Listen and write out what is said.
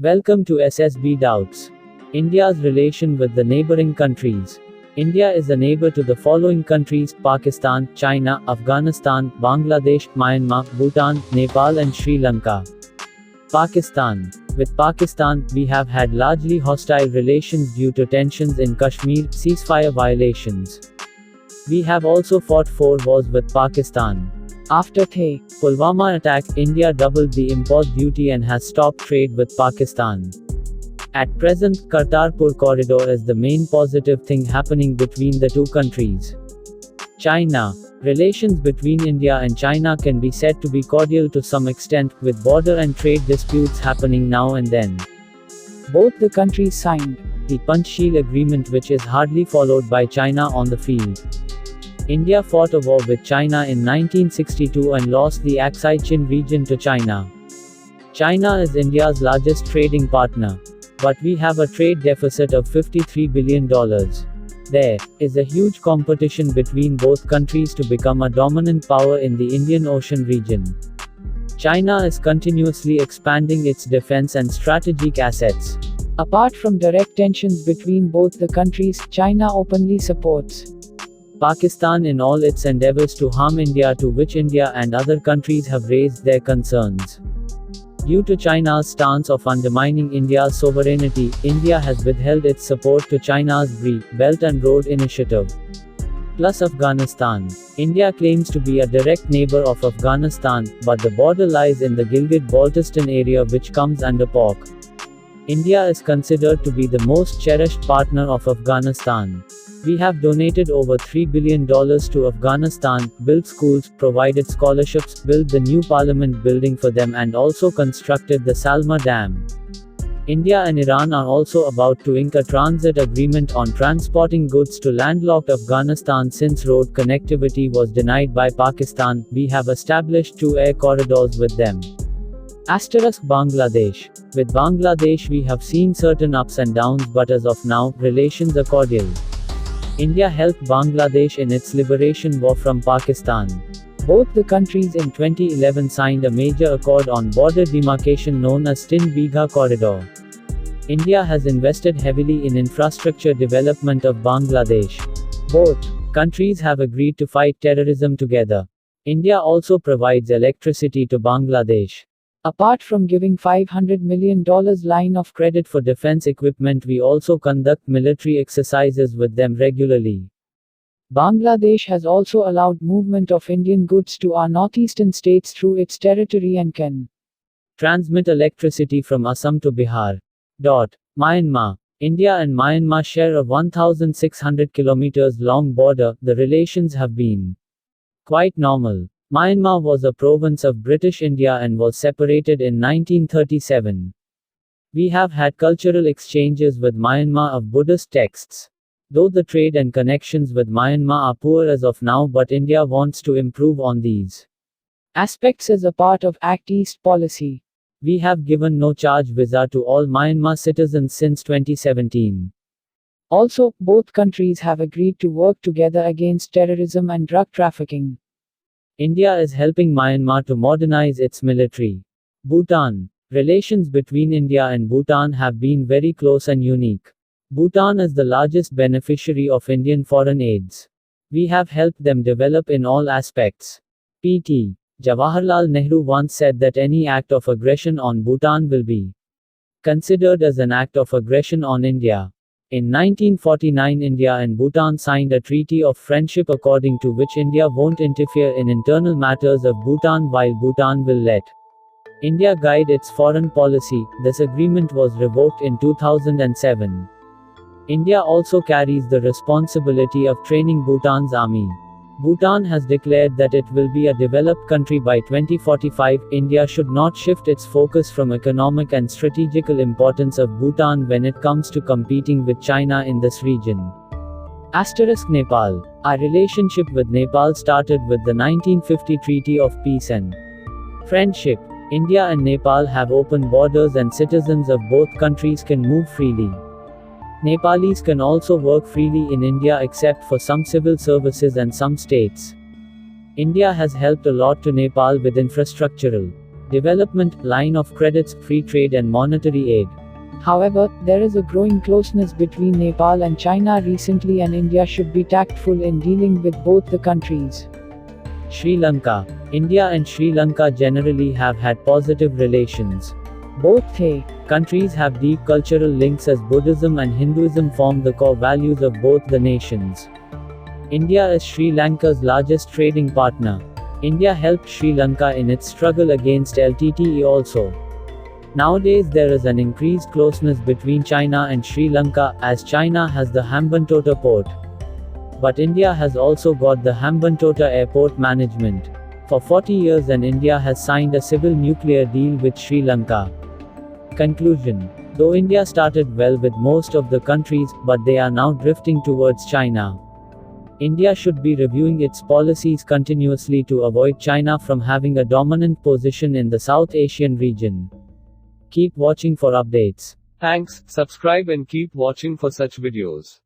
Welcome to SSB Doubts. India's relation with the neighboring countries. India is a neighbor to the following countries: Pakistan, China, Afghanistan, Bangladesh, Myanmar, Bhutan, Nepal, and Sri Lanka. Pakistan. With Pakistan, we have had largely hostile relations due to tensions in Kashmir, ceasefire violations. We have also fought 4 wars with Pakistan. After the Pulwama attack, India doubled the import duty and has stopped trade with Pakistan. At present, Kartarpur corridor is the main positive thing happening between the two countries. China. Relations between India and China can be said to be cordial to some extent, with border and trade disputes happening now and then. Both the countries signed the Panchsheel agreement, which is hardly followed by China on the field. India fought a war with China in 1962 and lost the Aksai Chin region to China. China is India's largest trading partner. But we have a trade deficit of $53 billion. There is a huge competition between both countries to become a dominant power in the Indian Ocean region. China is continuously expanding its defense and strategic assets. Apart from direct tensions between both the countries, China openly supports Pakistan in all its endeavors to harm India, to which India and other countries have raised their concerns. Due to China's stance of undermining India's sovereignty, India has withheld its support to China's Belt and Road Initiative. Plus Afghanistan. India claims to be a direct neighbor of Afghanistan, but the border lies in the Gilgit-Baltistan area, which comes under POC. India is considered to be the most cherished partner of Afghanistan. We have donated over $3 billion to Afghanistan, built schools, provided scholarships, built the new parliament building for them, and also constructed the Salma Dam. India and Iran are also about to ink a transit agreement on transporting goods to landlocked Afghanistan. Since road connectivity was denied by Pakistan, we have established 2 air corridors with them. Bangladesh. With Bangladesh we have seen certain ups and downs, but as of now, relations are cordial. India helped Bangladesh in its liberation war from Pakistan. Both the countries in 2011 signed a major accord on border demarcation known as Tin Bigha Corridor. India has invested heavily in infrastructure development of Bangladesh. Both countries have agreed to fight terrorism together. India also provides electricity to Bangladesh. Apart from giving $500 million line of credit for defense equipment, we also conduct military exercises with them regularly. Bangladesh has also allowed movement of Indian goods to our northeastern states through its territory and can transmit electricity from Assam to Bihar. Myanmar. India and Myanmar share a 1,600 kilometers long border. The relations have been quite normal. Myanmar was a province of British India and was separated in 1937. We have had cultural exchanges with Myanmar of Buddhist texts. Though the trade and connections with Myanmar are poor as of now, but India wants to improve on these aspects as a part of Act East policy. We have given no charge visa to all Myanmar citizens since 2017. Also, both countries have agreed to work together against terrorism and drug trafficking. India is helping Myanmar to modernize its military. Bhutan. Relations between India and Bhutan have been very close and unique. Bhutan is the largest beneficiary of Indian foreign aids. We have helped them develop in all aspects. P.T. Jawaharlal Nehru once said that any act of aggression on Bhutan will be considered as an act of aggression on India. In 1949, India and Bhutan signed a treaty of friendship according to which India won't interfere in internal matters of Bhutan while Bhutan will let India guide its foreign policy. This agreement was revoked in 2007. India also carries the responsibility of training Bhutan's army. Bhutan has declared that it will be a developed country by 2045. India should not shift its focus from economic and strategical importance of Bhutan when it comes to competing with China in this region. Nepal. Our relationship with Nepal started with the 1950 Treaty of Peace and Friendship. India and Nepal have open borders and citizens of both countries can move freely. Nepalis can also work freely in India except for some civil services and some states. India has helped a lot to Nepal with infrastructural development, line of credits, free trade and monetary aid. However, there is a growing closeness between Nepal and China recently, and India should be tactful in dealing with both the countries. Sri Lanka. India and Sri Lanka generally have had positive relations. Both countries have deep cultural links as Buddhism and Hinduism form the core values of both the nations. India is Sri Lanka's largest trading partner. India helped Sri Lanka in its struggle against LTTE also. Nowadays there is an increased closeness between China and Sri Lanka, as China has the Hambantota port. But India has also got the Hambantota Airport Management. For 40 years and India has signed a civil nuclear deal with Sri Lanka. Conclusion. Though India started well with most of the countries, but they are now drifting towards China. India should be reviewing its policies continuously to avoid China from having a dominant position in the South Asian region. Keep watching for updates. Thanks, subscribe and keep watching for such videos.